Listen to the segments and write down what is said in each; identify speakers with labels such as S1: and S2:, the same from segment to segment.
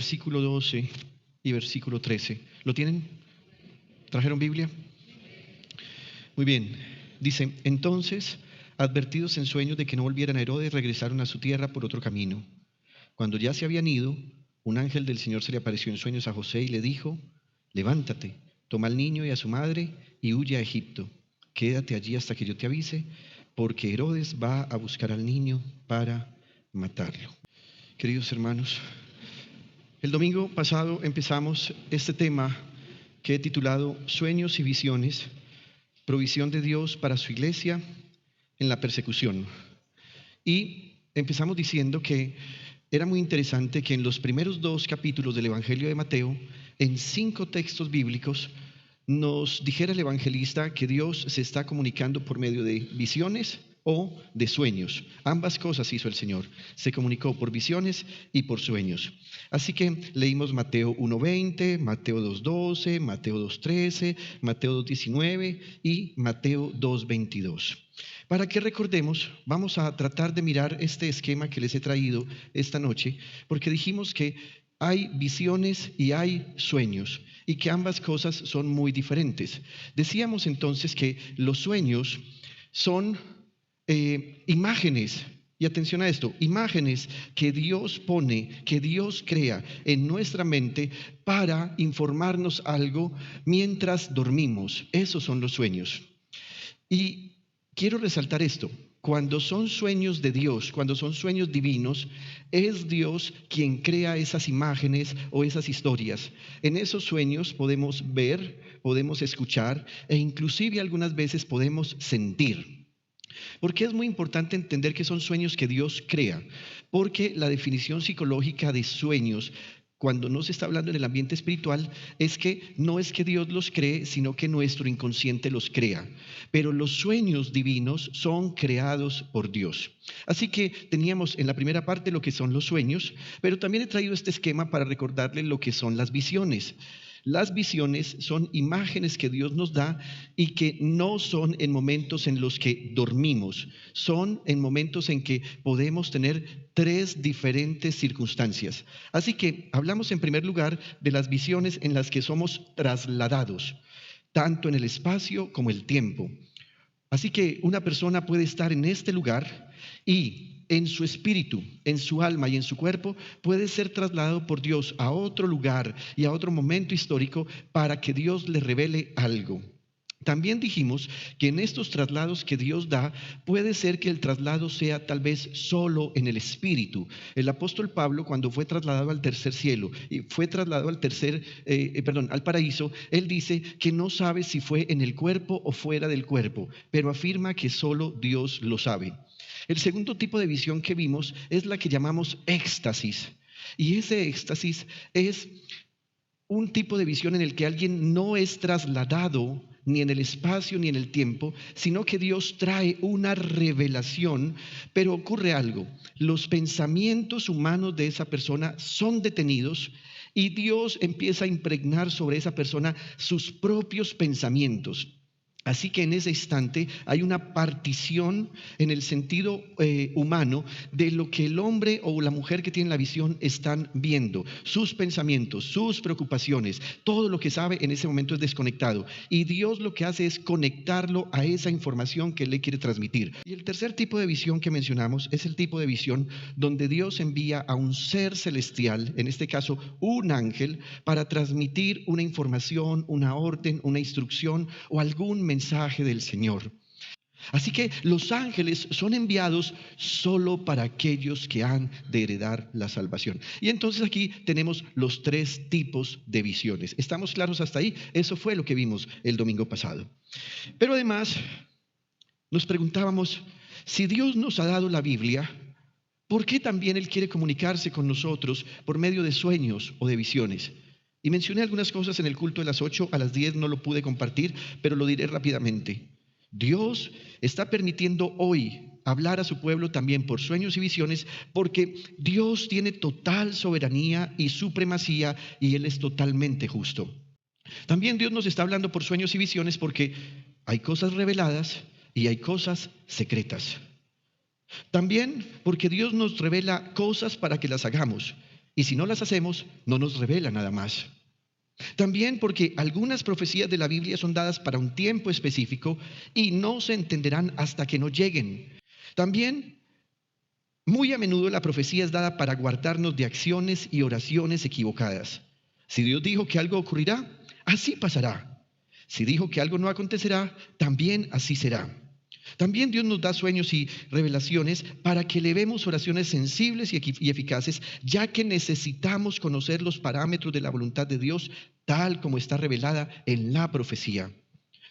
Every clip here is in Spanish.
S1: versículo 12 y versículo 13. ¿Lo tienen? ¿Trajeron Biblia? Muy bien. Dice: entonces, advertidos en sueños de que no volvieran a Herodes, regresaron a su tierra por otro camino. Cuando ya se habían ido, un ángel del Señor se le apareció en sueños a José y le dijo: levántate, toma al niño y a su madre y huye a Egipto. Quédate allí hasta que yo te avise, porque Herodes va a buscar al niño para matarlo. Queridos hermanos, el domingo pasado empezamos este tema que he titulado Sueños y visiones, provisión de Dios para su iglesia en la persecución. Y empezamos diciendo que era muy interesante que en los primeros 2 capítulos del Evangelio de Mateo, en 5 textos bíblicos, nos dijera el evangelista que Dios se está comunicando por medio de visiones o de sueños. Ambas cosas hizo el Señor. Se comunicó por visiones y por sueños. Así que leímos Mateo 1:20, Mateo 2:12, Mateo 2:13, Mateo 2:19 y Mateo 2:22. Para que recordemos, vamos a tratar de mirar este esquema que les he traído esta noche, porque dijimos que hay visiones y hay sueños, y que ambas cosas son muy diferentes. Decíamos entonces que los sueños son imágenes, y atención a esto, imágenes que Dios pone, que Dios crea en nuestra mente para informarnos algo mientras dormimos. Esos son los sueños. Y quiero resaltar esto: cuando son sueños de Dios, cuando son sueños divinos, es Dios quien crea esas imágenes o esas historias. En esos sueños podemos ver, podemos escuchar e inclusive algunas veces podemos sentir. Porque es muy importante entender que son sueños que Dios crea, porque la definición psicológica de sueños, cuando no se está hablando en el ambiente espiritual, es que no es que Dios los cree, sino que nuestro inconsciente los crea. Pero los sueños divinos son creados por Dios. Así que teníamos en la primera parte lo que son los sueños, pero también he traído este esquema para recordarles lo que son las visiones. Las visiones son imágenes que Dios nos da y que no son en momentos en los que dormimos, son en momentos en que podemos tener 3 diferentes circunstancias. Así que hablamos en primer lugar de las visiones en las que somos trasladados, tanto en el espacio como el tiempo. Así que una persona puede estar en este lugar y en su espíritu, en su alma y en su cuerpo puede ser trasladado por Dios a otro lugar y a otro momento histórico para que Dios le revele algo. También dijimos que en estos traslados que Dios da, puede ser que el traslado sea tal vez solo en el espíritu. El apóstol Pablo, cuando fue trasladado al tercer cielo y fue trasladado al paraíso, él dice que no sabe si fue en el cuerpo o fuera del cuerpo, pero afirma que solo Dios lo sabe. El segundo tipo de visión que vimos es la que llamamos éxtasis. Y ese éxtasis es un tipo de visión en el que alguien no es trasladado ni en el espacio ni en el tiempo, sino que Dios trae una revelación, pero ocurre algo: los pensamientos humanos de esa persona son detenidos y Dios empieza a impregnar sobre esa persona sus propios pensamientos. Así que en ese instante hay una partición en el sentido humano de lo que el hombre o la mujer que tiene la visión están viendo. Sus pensamientos, sus preocupaciones, todo lo que sabe en ese momento es desconectado. Y Dios lo que hace es conectarlo a esa información que Él le quiere transmitir. Y el tercer tipo de visión que mencionamos es el tipo de visión donde Dios envía a un ser celestial, en este caso un ángel, para transmitir una información, una orden, una instrucción o algún mensaje del Señor. Así que los ángeles son enviados solo para aquellos que han de heredar la salvación. Y entonces aquí tenemos los 3 tipos de visiones. ¿Estamos claros hasta ahí? Eso fue lo que vimos el domingo pasado. Pero además nos preguntábamos, si Dios nos ha dado la Biblia, ¿por qué también Él quiere comunicarse con nosotros por medio de sueños o de visiones? Y mencioné algunas cosas en el culto de las 8, a las 10 no lo pude compartir, pero lo diré rápidamente. Dios está permitiendo hoy hablar a su pueblo también por sueños y visiones, porque Dios tiene total soberanía y supremacía y Él es totalmente justo. También Dios nos está hablando por sueños y visiones porque hay cosas reveladas y hay cosas secretas. También porque Dios nos revela cosas para que las hagamos. Y si no las hacemos, no nos revela nada más. También porque algunas profecías de la Biblia son dadas para un tiempo específico y no se entenderán hasta que no lleguen. También, muy a menudo la profecía es dada para guardarnos de acciones y oraciones equivocadas. Si Dios dijo que algo ocurrirá, así pasará. Si dijo que algo no acontecerá, también así será. También Dios nos da sueños y revelaciones para que elevemos oraciones sensibles y eficaces, ya que necesitamos conocer los parámetros de la voluntad de Dios tal como está revelada en la profecía.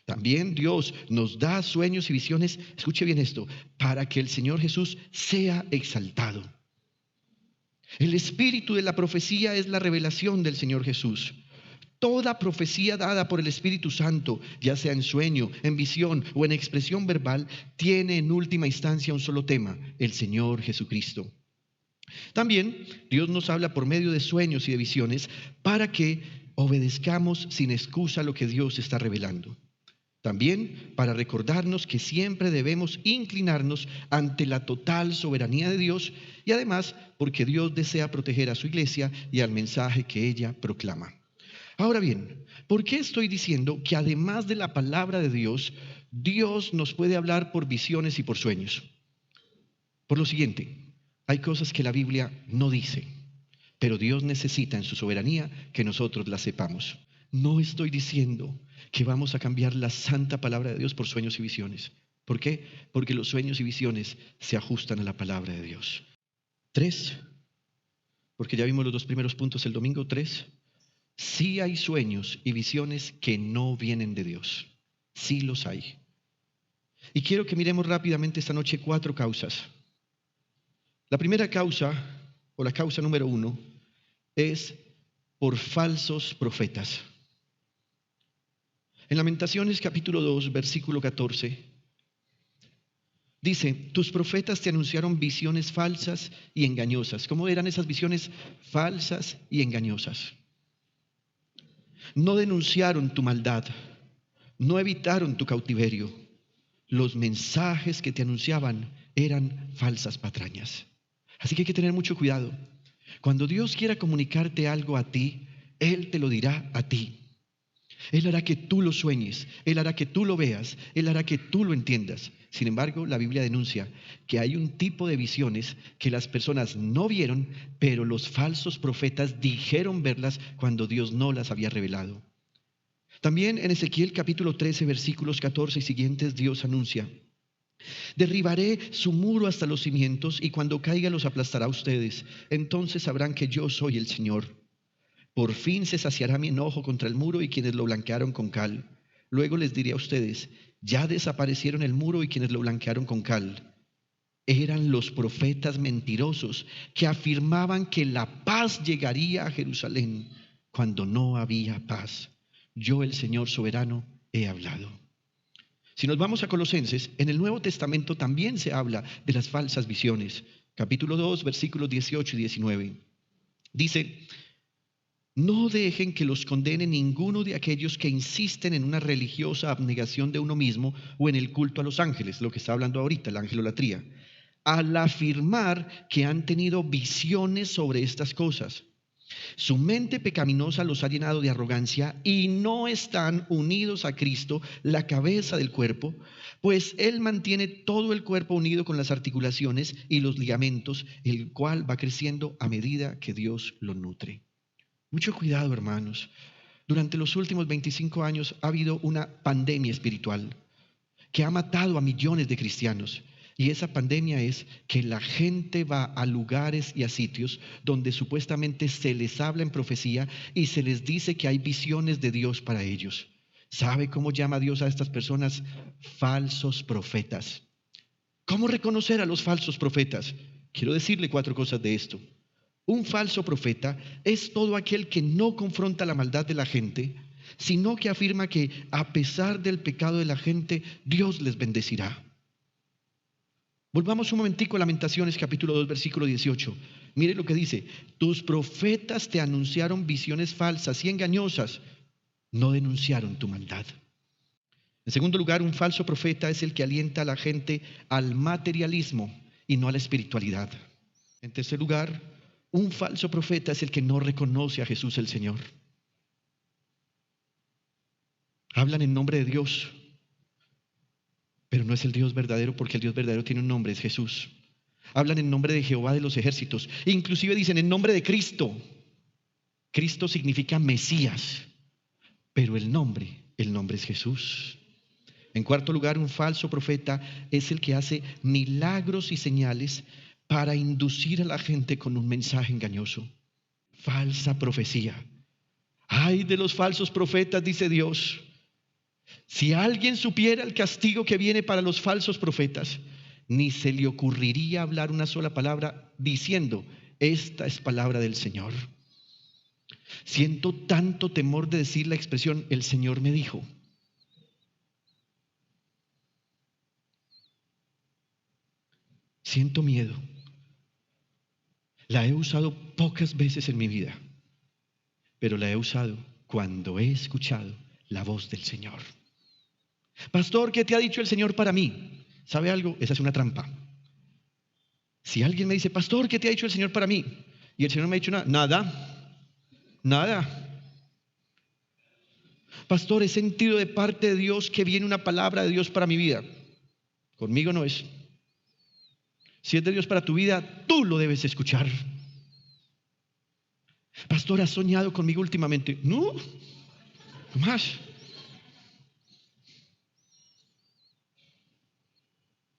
S1: También Dios nos da sueños y visiones, escuche bien esto, para que el Señor Jesús sea exaltado. El espíritu de la profecía es la revelación del Señor Jesús. Toda profecía dada por el Espíritu Santo, ya sea en sueño, en visión o en expresión verbal, tiene en última instancia un solo tema: el Señor Jesucristo. También Dios nos habla por medio de sueños y de visiones para que obedezcamos sin excusa lo que Dios está revelando. También para recordarnos que siempre debemos inclinarnos ante la total soberanía de Dios, y además porque Dios desea proteger a su iglesia y al mensaje que ella proclama. Ahora bien, ¿por qué estoy diciendo que además de la palabra de Dios, Dios nos puede hablar por visiones y por sueños? Por lo siguiente, hay cosas que la Biblia no dice, pero Dios necesita en su soberanía que nosotros las sepamos. No estoy diciendo que vamos a cambiar la santa palabra de Dios por sueños y visiones. ¿Por qué? Porque los sueños y visiones se ajustan a la palabra de Dios. 3, porque ya vimos los dos primeros puntos el domingo. 3, sí hay sueños y visiones que no vienen de Dios. Sí los hay. Y quiero que miremos rápidamente esta noche 4 causas. La primera causa, o la causa número 1, es por falsos profetas. En Lamentaciones capítulo 2, versículo 14, dice: tus profetas te anunciaron visiones falsas y engañosas. ¿Cómo eran esas visiones falsas y engañosas? No denunciaron tu maldad, no evitaron tu cautiverio. Los mensajes que te anunciaban eran falsas patrañas. Así que hay que tener mucho cuidado. Cuando Dios quiera comunicarte algo a ti, Él te lo dirá a ti. Él hará que tú lo sueñes, Él hará que tú lo veas, Él hará que tú lo entiendas. Sin embargo, la Biblia denuncia que hay un tipo de visiones que las personas no vieron, pero los falsos profetas dijeron verlas cuando Dios no las había revelado. También en Ezequiel capítulo 13, versículos 14 y siguientes, Dios anuncia: derribaré su muro hasta los cimientos, y cuando caiga los aplastará a ustedes. Entonces sabrán que yo soy el Señor. Por fin se saciará mi enojo contra el muro y quienes lo blanquearon con cal. Luego les diré a ustedes: ya desaparecieron el muro y quienes lo blanquearon con cal. Eran los profetas mentirosos que afirmaban que la paz llegaría a Jerusalén cuando no había paz. Yo, el Señor soberano, he hablado. Si nos vamos a Colosenses, en el Nuevo Testamento también se habla de las falsas visiones. Capítulo 2, versículos 18 y 19. Dice: no dejen que los condene ninguno de aquellos que insisten en una religiosa abnegación de uno mismo o en el culto a los ángeles, lo que está hablando ahorita, la angelolatría, al afirmar que han tenido visiones sobre estas cosas. Su mente pecaminosa los ha llenado de arrogancia y no están unidos a Cristo, la cabeza del cuerpo, pues Él mantiene todo el cuerpo unido con las articulaciones y los ligamentos, el cual va creciendo a medida que Dios lo nutre. Mucho cuidado, hermanos. Durante los últimos 25 años ha habido una pandemia espiritual que ha matado a millones de cristianos. Y esa pandemia es que la gente va a lugares y a sitios donde supuestamente se les habla en profecía y se les dice que hay visiones de Dios para ellos. ¿Sabe cómo llama Dios a estas personas? Falsos profetas. ¿Cómo reconocer a los falsos profetas? Quiero decirle 4 cosas de esto. Un falso profeta es todo aquel que no confronta la maldad de la gente, sino que afirma que a pesar del pecado de la gente, Dios les bendecirá. Volvamos un momentico a Lamentaciones capítulo 2, versículo 18. Mire lo que dice: tus profetas te anunciaron visiones falsas y engañosas, no denunciaron tu maldad. En segundo lugar, un falso profeta es el que alienta a la gente al materialismo y no a la espiritualidad. En tercer lugar, Un falso profeta es el que no reconoce a Jesús el Señor. Hablan en nombre de Dios, pero no es el Dios verdadero, porque el Dios verdadero tiene un nombre, es Jesús. Hablan en nombre de Jehová de los ejércitos. Inclusive dicen en nombre de Cristo. Cristo significa Mesías, pero el nombre es Jesús. En cuarto lugar, un falso profeta es el que hace milagros y señales para inducir a la gente con un mensaje engañoso. Falsa profecía. Ay de los falsos profetas, dice Dios. Si alguien supiera el castigo que viene para los falsos profetas, ni se le ocurriría hablar una sola palabra diciendo, esta es palabra del Señor. Siento tanto temor de decir la expresión, el Señor me dijo. Siento miedo. La he usado pocas veces en mi vida, pero la he usado cuando he escuchado la voz del Señor. Pastor, ¿qué te ha dicho el Señor para mí? ¿Sabe algo? Esa es una trampa. Si alguien me dice, pastor, ¿qué te ha dicho el Señor para mí? Y el Señor no me ha dicho nada. Pastor, he sentido de parte de Dios que viene una palabra de Dios para mi vida. Conmigo no es. Si es de Dios para tu vida, tú lo debes escuchar. Pastor, ¿has soñado conmigo últimamente? No, más.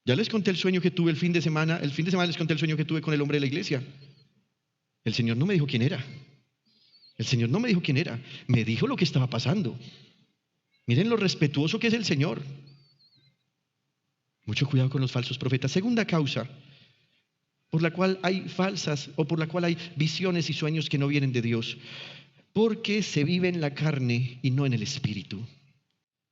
S1: Ya les conté el sueño que tuve el fin de semana. El fin de semana les conté el sueño que tuve con el hombre de la iglesia. El Señor no me dijo quién era. Me dijo lo que estaba pasando. Miren lo respetuoso que es el Señor. Mucho cuidado con los falsos profetas. Segunda causa por la cual hay falsas o por la cual hay visiones y sueños que no vienen de Dios. Porque se vive en la carne y no en el espíritu.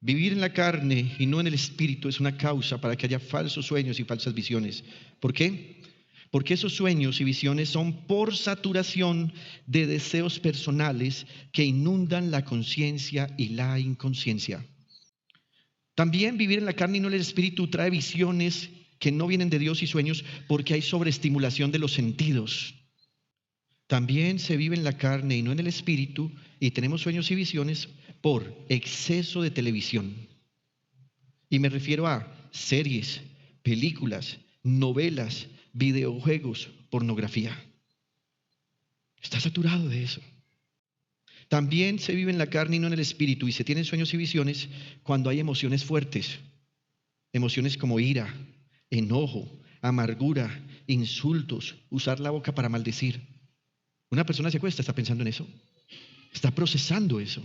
S1: Vivir en la carne y no en el espíritu es una causa para que haya falsos sueños y falsas visiones. ¿Por qué? Porque esos sueños y visiones son por saturación de deseos personales que inundan la conciencia y la inconsciencia. También vivir en la carne y no en el espíritu trae visiones que no vienen de Dios y sueños porque hay sobreestimulación de los sentidos. También se vive en la carne y no en el espíritu y tenemos sueños y visiones por exceso de televisión. Y me refiero a series, películas, novelas, videojuegos, pornografía. Está saturado de eso. También se vive en la carne y no en el espíritu y se tienen sueños y visiones cuando hay emociones fuertes. Emociones como ira, enojo, amargura, insultos, usar la boca para maldecir. Una persona se acuesta, está pensando en eso. Está procesando eso.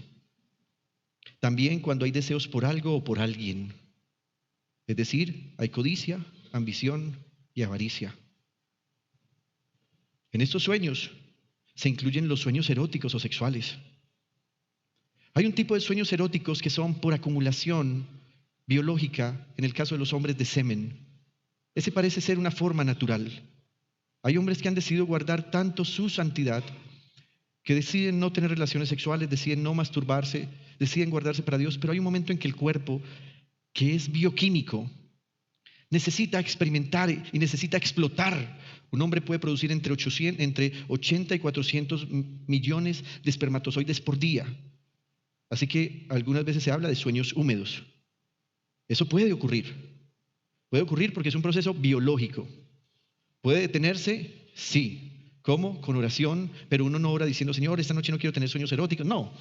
S1: También cuando hay deseos por algo o por alguien. Es decir, hay codicia, ambición y avaricia. En estos sueños se incluyen los sueños eróticos o sexuales. Hay un tipo de sueños eróticos que son por acumulación biológica, en el caso de los hombres de semen. Ese parece ser una forma natural. Hay hombres que han decidido guardar tanto su santidad que deciden no tener relaciones sexuales, deciden no masturbarse, deciden guardarse para Dios, pero hay un momento en que el cuerpo, que es bioquímico, necesita experimentar y necesita explotar. Un hombre puede producir entre 80 y 400 millones de espermatozoides por día. Así que algunas veces se habla de sueños húmedos. Eso puede ocurrir. Puede ocurrir porque es un proceso biológico. ¿Puede detenerse? Sí. ¿Cómo? Con oración, pero uno no ora diciendo, Señor, esta noche no quiero tener sueños eróticos. No,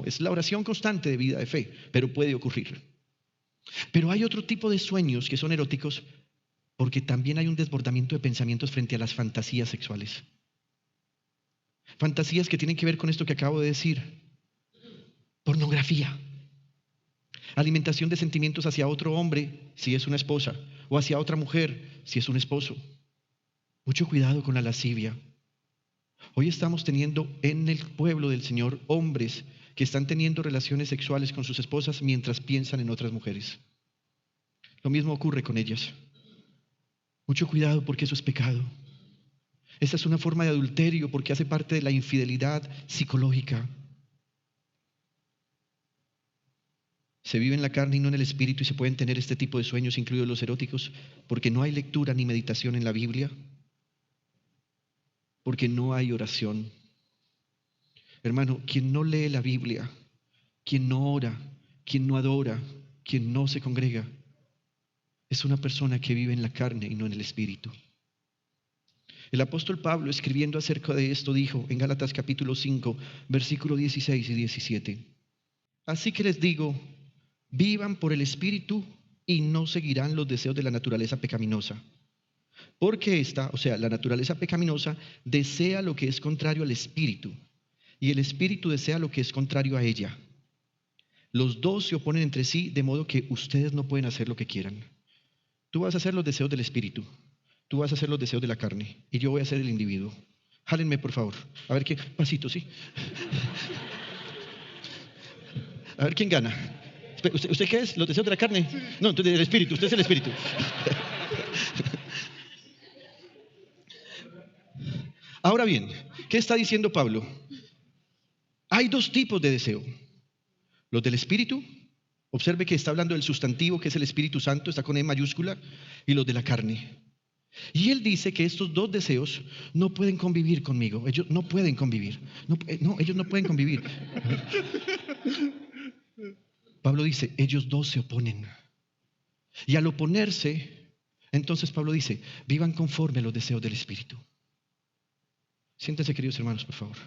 S1: es la oración constante de vida de fe, pero puede ocurrir. Pero hay otro tipo de sueños que son eróticos porque también hay un desbordamiento de pensamientos frente a las fantasías sexuales. Fantasías que tienen que ver con esto que acabo de decir. Pornografía. Alimentación de sentimientos hacia otro hombre si es una esposa o hacia otra mujer si es un esposo. Mucho cuidado con la lascivia. Hoy estamos teniendo en el pueblo del Señor hombres que están teniendo relaciones sexuales con sus esposas mientras piensan en otras mujeres. Lo mismo ocurre con ellas. Mucho cuidado porque eso es pecado. Esta es una forma de adulterio porque hace parte de la infidelidad psicológica. Se vive en la carne y no en el espíritu y se pueden tener este tipo de sueños, incluidos los eróticos, porque no hay lectura ni meditación en la Biblia. porque no hay oración. Hermano, quien no lee la Biblia, quien no ora, quien no adora, quien no se congrega, es una persona que vive en la carne y no en el espíritu. El apóstol Pablo, escribiendo acerca de esto, dijo en Gálatas capítulo 5, versículo 16 y 17: Así que les digo, vivan por el espíritu y no seguirán los deseos de la naturaleza pecaminosa. Porque esta, o sea, la naturaleza pecaminosa, desea lo que es contrario al espíritu, y el espíritu desea lo que es contrario a ella. Los dos se oponen entre sí, de modo que ustedes no pueden hacer lo que quieran. Tú vas a hacer los deseos del espíritu, tú vas a hacer los deseos de la carne, y yo voy a ser el individuo. Jálenme, por favor. A ver qué pasito, ¿sí? A ver quién gana. ¿Usted qué es? ¿Los deseos de la carne? No, entonces el espíritu. Usted es el espíritu. Ahora bien, ¿qué está diciendo Pablo? Hay dos tipos de deseo. Los del espíritu, observe que está hablando del sustantivo que es el Espíritu Santo, está con E mayúscula, y los de la carne. Y él dice que estos dos deseos no pueden convivir conmigo. Ellos no pueden convivir. Ellos no pueden convivir. Pablo dice, ellos dos se oponen. Y al oponerse, entonces Pablo dice, vivan conforme a los deseos del Espíritu. Siéntense, queridos hermanos, por favor.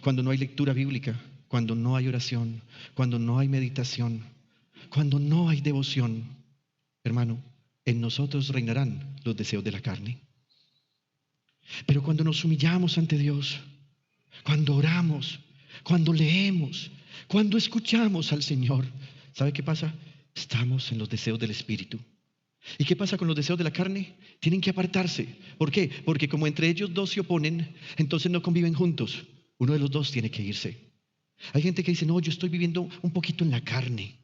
S1: Cuando no hay lectura bíblica, cuando no hay oración, cuando no hay meditación, cuando no hay devoción, hermano, en nosotros reinarán los deseos de la carne. Pero cuando nos humillamos ante Dios, cuando oramos, cuando leemos, cuando escuchamos al Señor, ¿sabe qué pasa? Estamos en los deseos del Espíritu. ¿Y qué pasa con los deseos de la carne? Tienen que apartarse. ¿Por qué? Porque como entre ellos dos se oponen, entonces no conviven juntos. Uno de los dos tiene que irse. Hay gente que dice, no, yo estoy viviendo un poquito en la carne.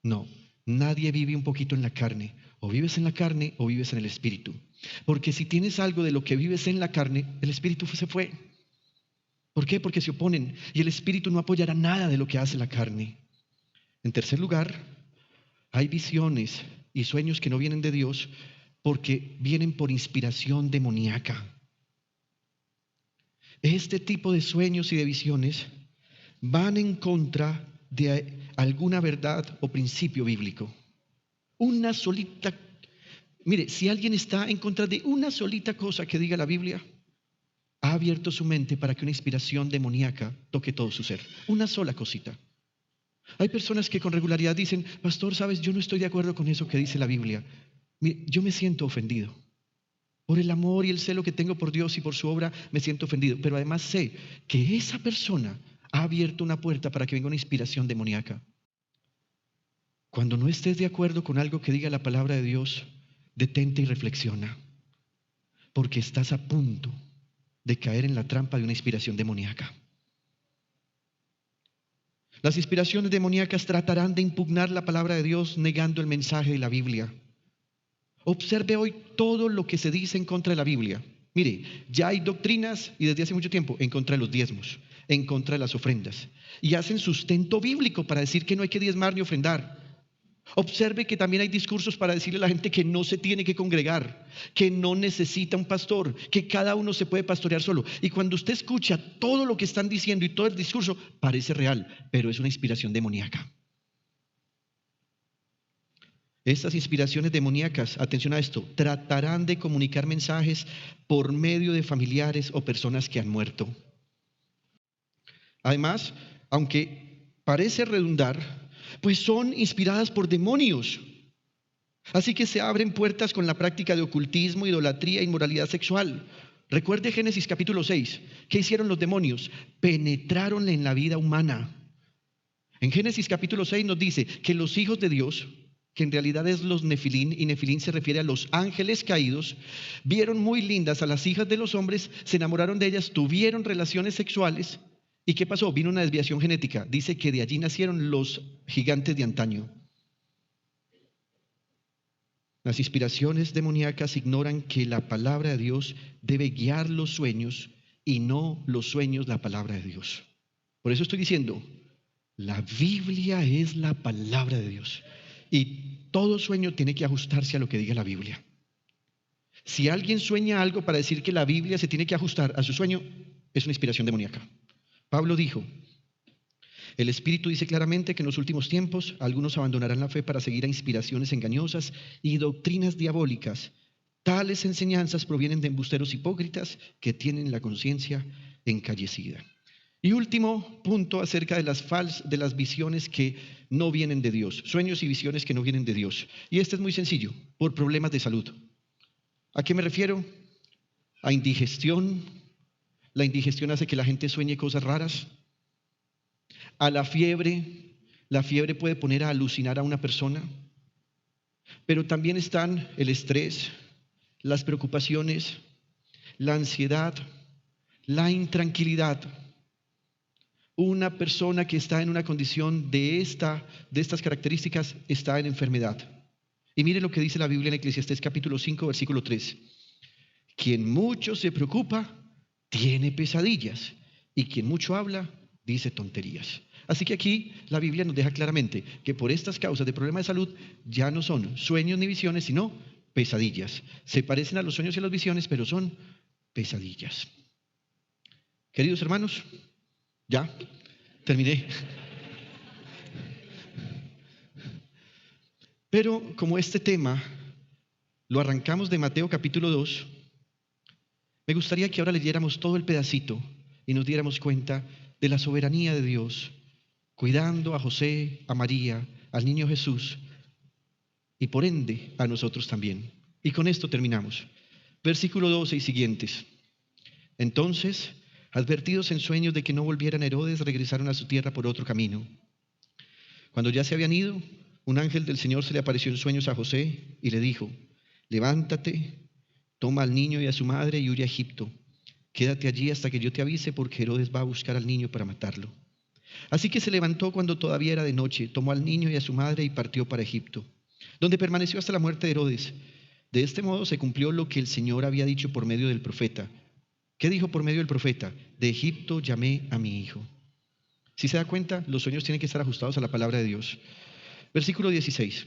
S1: No, nadie vive un poquito en la carne. O vives en la carne o vives en el Espíritu. Porque si tienes algo de lo que vives en la carne, el Espíritu se fue. ¿Por qué? Porque se oponen y el Espíritu no apoyará nada de lo que hace la carne. En tercer lugar, hay visiones y sueños que no vienen de Dios porque vienen por inspiración demoníaca. Este tipo de sueños y de visiones van en contra de alguna verdad o principio bíblico. Una solita, mire, si alguien está en contra de una solita cosa que diga la Biblia, ha abierto su mente para que una inspiración demoníaca toque todo su ser. Una sola cosita. Hay personas que con regularidad dicen, pastor, sabes, yo no estoy de acuerdo con eso que dice la Biblia. Mire, yo me siento ofendido. Por el amor y el celo que tengo por Dios y por su obra, me siento ofendido. Pero además sé que esa persona ha abierto una puerta para que venga una inspiración demoníaca. Cuando no estés de acuerdo con algo que diga la palabra de Dios, detente y reflexiona. Porque estás a punto de caer en la trampa de una inspiración demoníaca. Las inspiraciones demoníacas tratarán de impugnar la palabra de Dios negando el mensaje de la Biblia. Observe hoy todo lo que se dice en contra de la Biblia. Mire, ya hay doctrinas y desde hace mucho tiempo en contra de los diezmos, en contra de las ofrendas. Y hacen sustento bíblico para decir que no hay que diezmar ni ofrendar. Observe que también hay discursos para decirle a la gente que no se tiene que congregar, que no necesita un pastor, que cada uno se puede pastorear solo. Y cuando usted escucha todo lo que están diciendo y todo el discurso, parece real, pero es una inspiración demoníaca. Estas inspiraciones demoníacas, atención a esto, tratarán de comunicar mensajes por medio de familiares o personas que han muerto. Además, aunque parece redundar, pues son inspiradas por demonios. Así que se abren puertas con la práctica de ocultismo, idolatría, inmoralidad sexual. Recuerde Génesis capítulo 6. ¿Qué hicieron los demonios? Penetraron en la vida humana. En Génesis capítulo 6 nos dice que los hijos de Dios, que en realidad es los nefilín, y nefilín se refiere a los ángeles caídos, vieron muy lindas a las hijas de los hombres, se enamoraron de ellas, tuvieron relaciones sexuales. ¿Y qué pasó? Vino una desviación genética. Dice que de allí nacieron los gigantes de antaño. Las inspiraciones demoníacas ignoran que la palabra de Dios debe guiar los sueños y no los sueños la palabra de Dios. Por eso estoy diciendo, la Biblia es la palabra de Dios y todo sueño tiene que ajustarse a lo que diga la Biblia. Si alguien sueña algo para decir que la Biblia se tiene que ajustar a su sueño, es una inspiración demoníaca. Pablo dijo, el Espíritu dice claramente que en los últimos tiempos algunos abandonarán la fe para seguir a inspiraciones engañosas y doctrinas diabólicas. Tales enseñanzas provienen de embusteros hipócritas que tienen la conciencia encallecida. Y último punto acerca de las visiones que no vienen de Dios, sueños y visiones que no vienen de Dios. Y este es muy sencillo, por problemas de salud. ¿A qué me refiero? A indigestión. La indigestión hace que la gente sueñe cosas raras. A la fiebre puede poner a alucinar a una persona. Pero también están el estrés, las preocupaciones, la ansiedad, la intranquilidad. Una persona que está en una condición de estas características está en enfermedad. Y mire lo que dice la Biblia en Eclesiastés capítulo 5, versículo 3. Quien mucho se preocupa, tiene pesadillas. Y quien mucho habla, dice tonterías. Así que aquí la Biblia nos deja claramente que por estas causas de problemas de salud ya no son sueños ni visiones, sino pesadillas. Se parecen a los sueños y a las visiones, pero son pesadillas. Queridos hermanos, ya terminé. Pero como este tema lo arrancamos de Mateo capítulo 2, me gustaría que ahora leyéramos todo el pedacito y nos diéramos cuenta de la soberanía de Dios, cuidando a José, a María, al niño Jesús y por ende a nosotros también. Y con esto terminamos. Versículo 12 y siguientes. Entonces, advertidos en sueños de que no volvieran Herodes, regresaron a su tierra por otro camino. Cuando ya se habían ido, un ángel del Señor se le apareció en sueños a José y le dijo, levántate, toma al niño y a su madre y huye a Egipto. Quédate allí hasta que yo te avise, porque Herodes va a buscar al niño para matarlo. Así que se levantó cuando todavía era de noche, tomó al niño y a su madre y partió para Egipto, donde permaneció hasta la muerte de Herodes. De este modo se cumplió lo que el Señor había dicho por medio del profeta. ¿Qué dijo por medio del profeta? De Egipto llamé a mi hijo. Si se da cuenta, los sueños tienen que estar ajustados a la palabra de Dios. Versículo 16.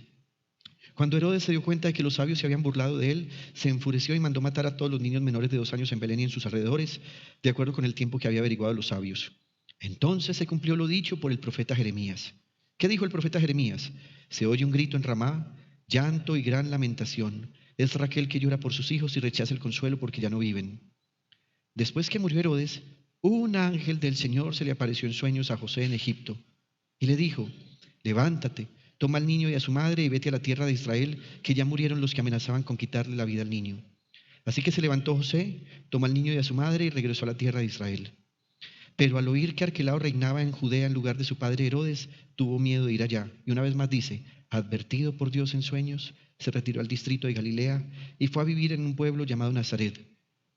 S1: Cuando Herodes se dio cuenta de que los sabios se habían burlado de él, se enfureció y mandó matar a todos los niños menores de 2 años en Belén y en sus alrededores, de acuerdo con el tiempo que había averiguado los sabios. Entonces se cumplió lo dicho por el profeta Jeremías. ¿Qué dijo el profeta Jeremías? Se oye un grito en Ramá, llanto y gran lamentación. Es Raquel que llora por sus hijos y rechaza el consuelo porque ya no viven. Después que murió Herodes, un ángel del Señor se le apareció en sueños a José en Egipto y le dijo, levántate, toma al niño y a su madre y vete a la tierra de Israel, que ya murieron los que amenazaban con quitarle la vida al niño. Así que se levantó José, tomó al niño y a su madre y regresó a la tierra de Israel. Pero al oír que Arquelao reinaba en Judea en lugar de su padre Herodes, tuvo miedo de ir allá. Y una vez más dice, advertido por Dios en sueños, se retiró al distrito de Galilea y fue a vivir en un pueblo llamado Nazaret.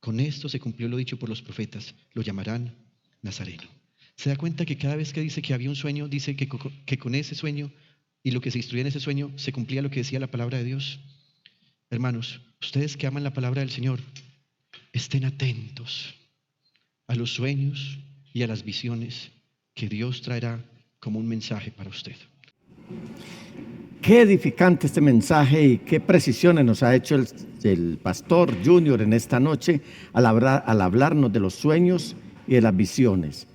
S1: Con esto se cumplió lo dicho por los profetas, lo llamarán Nazareno. ¿Se da cuenta que cada vez que dice que había un sueño, dice que con ese sueño y lo que se instruía en ese sueño se cumplía lo que decía la palabra de Dios? Hermanos, ustedes que aman la palabra del Señor, estén atentos a los sueños y a las visiones que Dios traerá como un mensaje para usted.
S2: Qué edificante este mensaje y qué precisiones nos ha hecho el pastor Junior en esta noche al hablarnos de los sueños y de las visiones,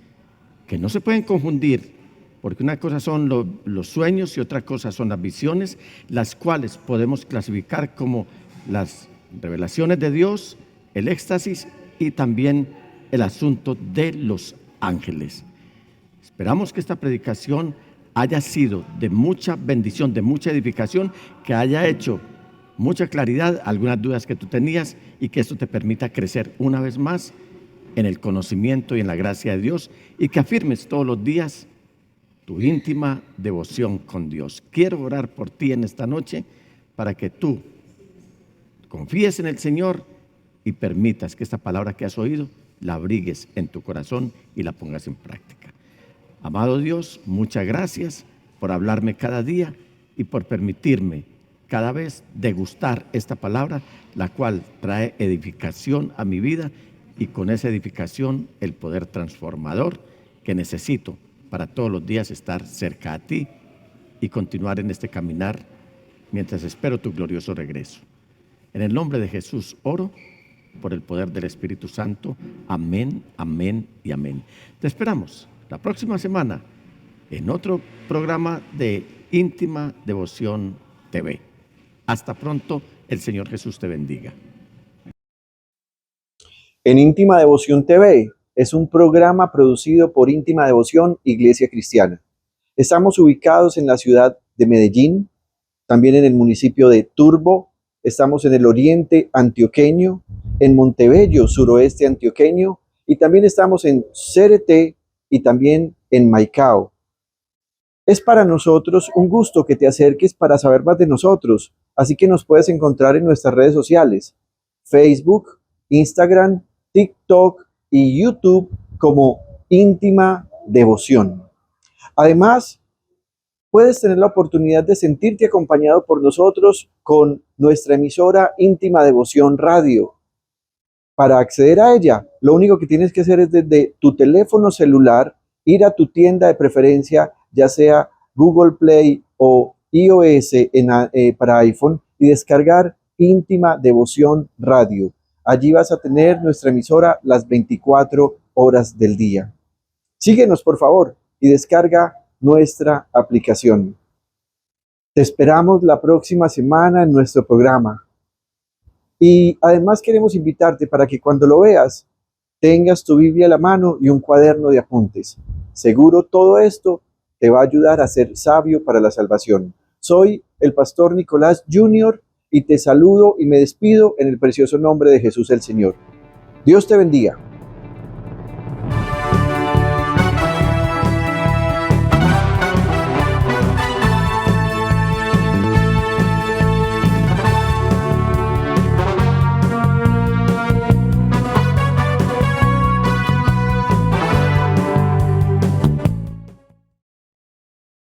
S2: que no se pueden confundir, porque una cosa son los sueños y otra cosa son las visiones, las cuales podemos clasificar como las revelaciones de Dios, el éxtasis y también el asunto de los ángeles. Esperamos que esta predicación haya sido de mucha bendición, de mucha edificación, que haya hecho mucha claridad algunas dudas que tú tenías y que esto te permita crecer una vez más en el conocimiento y en la gracia de Dios y que afirmes todos los días tu íntima devoción con Dios. Quiero orar por ti en esta noche para que tú confíes en el Señor y permitas que esta palabra que has oído la abrigues en tu corazón y la pongas en práctica. Amado Dios, muchas gracias por hablarme cada día y por permitirme cada vez degustar esta palabra, la cual trae edificación a mi vida y con esa edificación el poder transformador que necesito para todos los días estar cerca a ti y continuar en este caminar mientras espero tu glorioso regreso. En el nombre de Jesús oro, por el poder del Espíritu Santo. Amén, amén y amén. Te esperamos la próxima semana en otro programa de Íntima Devoción TV. Hasta pronto, el Señor Jesús te bendiga.
S3: En Íntima Devoción TV es un programa producido por Íntima Devoción Iglesia Cristiana. Estamos ubicados en la ciudad de Medellín, también en el municipio de Turbo, estamos en el oriente antioqueño, en Montebello, suroeste antioqueño, y también estamos en Cereté y también en Maicao. Es para nosotros un gusto que te acerques para saber más de nosotros, así que nos puedes encontrar en nuestras redes sociales, Facebook, Instagram, TikTok y YouTube como Íntima Devoción. Además, puedes tener la oportunidad de sentirte acompañado por nosotros con nuestra emisora Íntima Devoción Radio. Para acceder a ella, lo único que tienes que hacer es desde tu teléfono celular ir a tu tienda de preferencia, ya sea Google Play o iOS para iPhone, y descargar Íntima Devoción Radio. Allí vas a tener nuestra emisora las 24 horas del día. Síguenos, por favor, y descarga nuestra aplicación. Te esperamos la próxima semana en nuestro programa. Y además queremos invitarte para que cuando lo veas, tengas tu Biblia a la mano y un cuaderno de apuntes. Seguro todo esto te va a ayudar a ser sabio para la salvación. Soy el pastor Nicolás Jr. y te saludo y me despido en el precioso nombre de Jesús el Señor. Dios te bendiga.